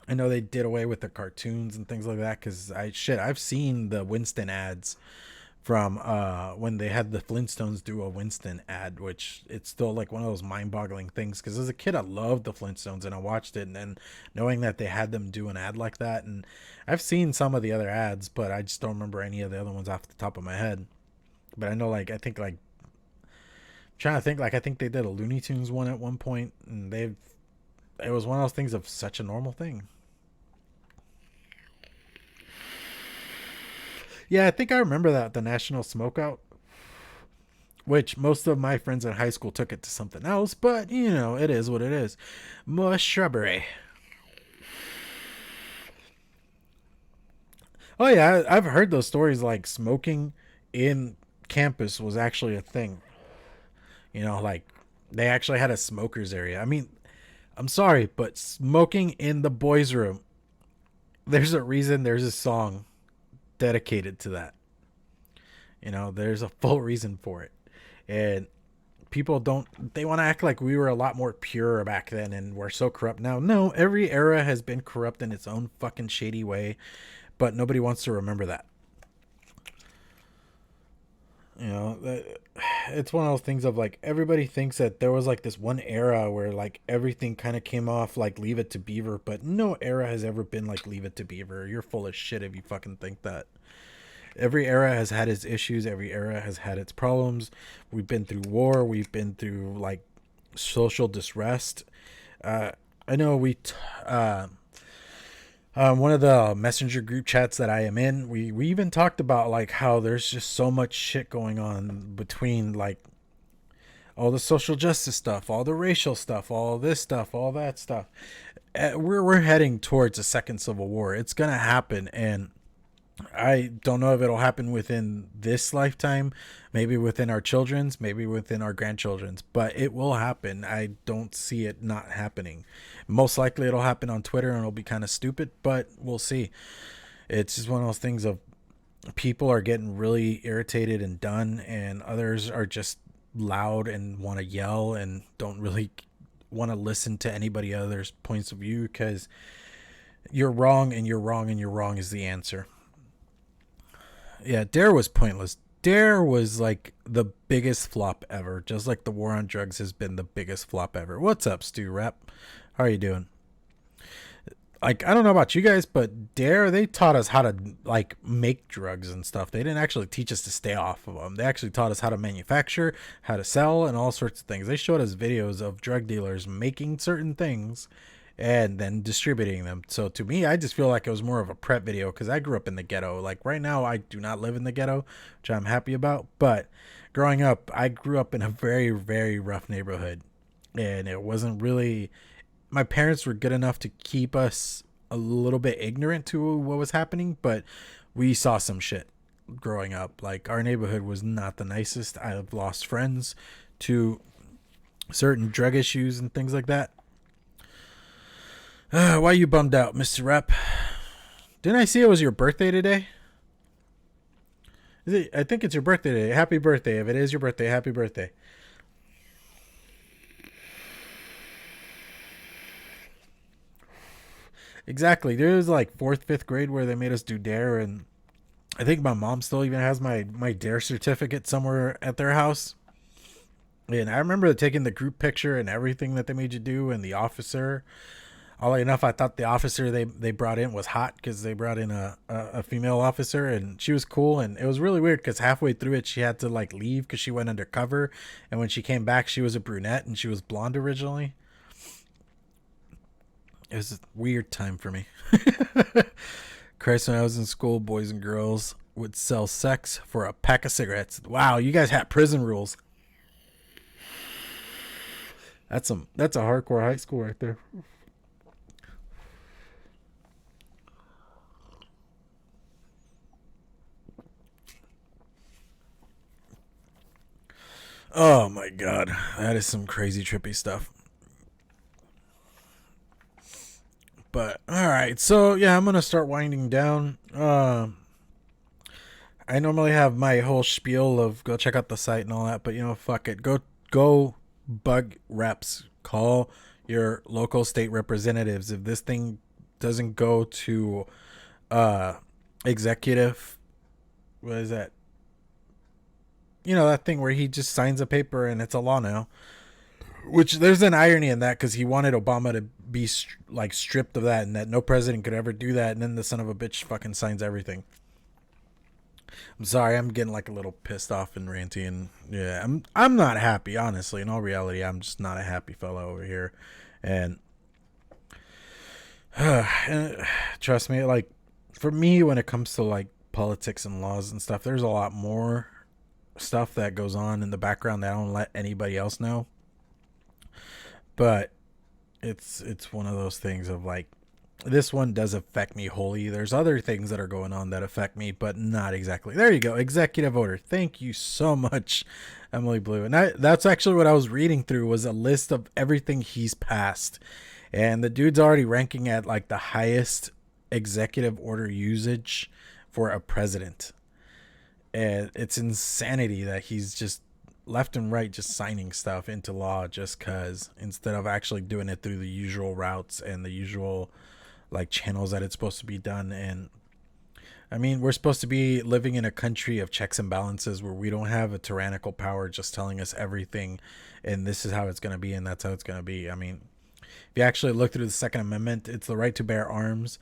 S1: I know they did away with the cartoons and things like that because I've seen the Winston ads from when they had the Flintstones do a Winston ad, which it's still like one of those mind-boggling things because as a kid I loved the Flintstones and I watched it, and then knowing that they had them do an ad like that, and I've seen some of the other ads, but I just don't remember any of the other ones off the top of my head. But I know like I think like trying to think like I think they did a Looney Tunes one at one point, and it was one of those things of such a normal thing. Yeah, I think I remember that, the National Smokeout, which most of my friends in high school took it to something else, but, you know, it is what it is. More shrubbery. Oh, yeah, I've heard those stories, like smoking in campus was actually a thing. You know, like, they actually had a smokers area. I mean, I'm sorry, but smoking in the boys' room, there's a reason there's a song dedicated to that. You know, there's a full reason for it. And people they want to act like we were a lot more pure back then and we're so corrupt now. No, every era has been corrupt in its own fucking shady way, but nobody wants to remember that. You know, it's one of those things of like everybody thinks that there was like this one era where like everything kind of came off like Leave It to Beaver, but no era has ever been like Leave It to Beaver. You're full of shit if you fucking think that. Every era has had its issues. Every era has had its problems. We've been through war. We've been through like social disrest. I know one of the messenger group chats that I am in, we even talked about like how there's just so much shit going on between like all the social justice stuff, all the racial stuff, all this stuff, all that stuff. We're heading towards a second civil war. It's gonna happen, and I don't know if it'll happen within this lifetime, maybe within our children's, maybe within our grandchildren's, but it will happen. I don't see it not happening. Most likely it'll happen on Twitter and it'll be kind of stupid, but we'll see. It's just one of those things of people are getting really irritated and done, and others are just loud and want to yell and don't really want to listen to anybody else's points of view because you're wrong and you're wrong and you're wrong is the answer. Yeah, Dare was pointless. Dare was like the biggest flop ever, just like the war on drugs has been the biggest flop ever. What's up, Stu Rep? How are you doing? Like, I don't know about you guys, but Dare, they taught us how to like make drugs and stuff. They didn't actually teach us to stay off of them. They actually taught us how to manufacture, how to sell, and all sorts of things. They showed us videos of drug dealers making certain things and then distributing them. So to me, I just feel like it was more of a prep video because I grew up in the ghetto. Like right now, I do not live in the ghetto, which I'm happy about. But growing up, I grew up in a very, very rough neighborhood. And it wasn't really... My parents were good enough to keep us a little bit ignorant to what was happening, but we saw some shit growing up. Like our neighborhood was not the nicest. I've lost friends to certain drug issues and things like that. Why you bummed out, Mr. Rep? Didn't I see it was your birthday today? I think it's your birthday today. Happy birthday. If it is your birthday, happy birthday. Exactly. There was like 4th, 5th grade where they made us do Dare, and I think my mom still even has my Dare certificate somewhere at their house. And I remember taking the group picture and everything that they made you do, and the officer. Oddly enough, I thought the officer they brought in was hot because they brought in a female officer, and she was cool. And it was really weird because halfway through it, she had to like leave because she went undercover. And when she came back, she was a brunette and she was blonde originally. It was a weird time for me. Christ, when I was in school, boys and girls would sell sex for a pack of cigarettes. Wow, you guys had prison rules. That's a hardcore high school right there. Oh my god, that is some crazy trippy stuff. But all right, so yeah, I'm gonna start winding down. I normally have my whole spiel of go check out the site and all that, but fuck it. Go bug reps. Call your local state representatives. If this thing doesn't go to executive, what is that? That thing where he just signs a paper and it's a law now. Which there's an irony in that, because he wanted Obama to be stripped of that, and that no president could ever do that, and then the son of a bitch fucking signs everything. I'm sorry, I'm getting like a little pissed off and ranty, and yeah, I'm not happy, honestly. In all reality, I'm just not a happy fellow over here, and trust me, like for me, when it comes to like politics and laws and stuff, there's a lot more stuff that goes on in the background that I don't let anybody else know. But it's one of those things of like, this one does affect me wholly. There's other things that are going on that affect me, but not exactly. There you go. Executive order. Thank you so much, Emily Blue. And that's actually what I was reading through, was a list of everything he's passed. And the dude's already ranking at like the highest executive order usage for a president. And it's insanity that he's just left and right just signing stuff into law just because, instead of actually doing it through the usual routes and the usual like channels that it's supposed to be done. And I mean, we're supposed to be living in a country of checks and balances where we don't have a tyrannical power just telling us everything and this is how it's going to be and that's how it's going to be. I mean, if you actually look through the Second Amendment, it's the right to bear arms.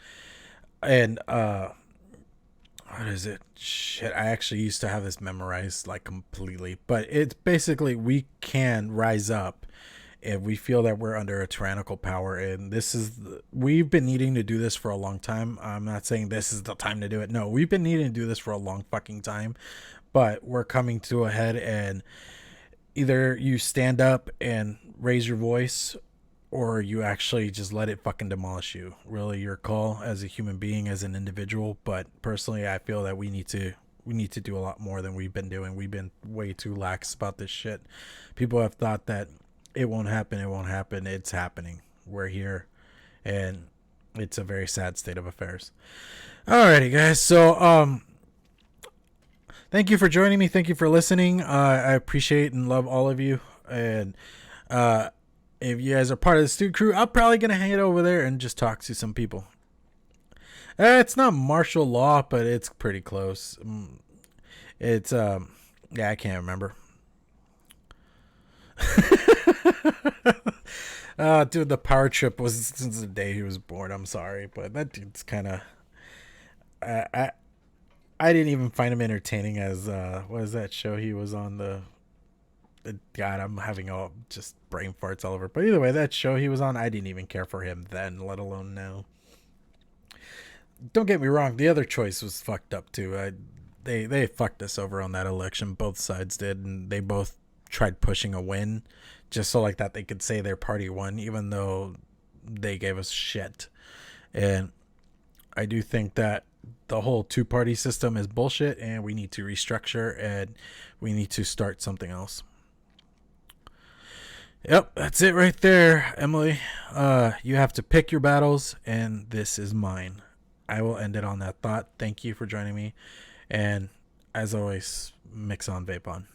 S1: And what is it? Shit, I actually used to have this memorized like completely, but it's basically, we can rise up if we feel that we're under a tyrannical power. And we've been needing to do this for a long time. I'm not saying this is the time to do it. No, we've been needing to do this for a long fucking time, but we're coming to a head, and either you stand up and raise your voice, or you actually just let it fucking demolish you. Really, your call as a human being, as an individual. But personally, I feel that we need to do a lot more than we've been doing. We've been way too lax about this shit. People have thought that it won't happen. It's happening. We're here, and it's a very sad state of affairs. Alrighty, guys. So, thank you for joining me. Thank you for listening. I appreciate and love all of you. And, if you guys are part of the Stu crew, I'm probably going to hang it over there and just talk to some people. It's not martial law, but it's pretty close. It's, yeah, I can't remember. Dude, the power trip was since the day he was born. I'm sorry, but that dude's kind of, I didn't even find him entertaining as, what is that show he was on, God, I'm having all just brain farts all over. But either way, that show he was on, I didn't even care for him then, let alone now. Don't get me wrong, the other choice was fucked up too. They fucked us over on that election. Both sides did, and they both tried pushing a win just so like that they could say their party won, even though they gave us shit. And I do think that the whole two-party system is bullshit, and we need to restructure, and we need to start something else. Yep, that's it right there, Emily. You have to pick your battles, and this is mine. I will end it on that thought. Thank you for joining me. And as always, mix on, vape on.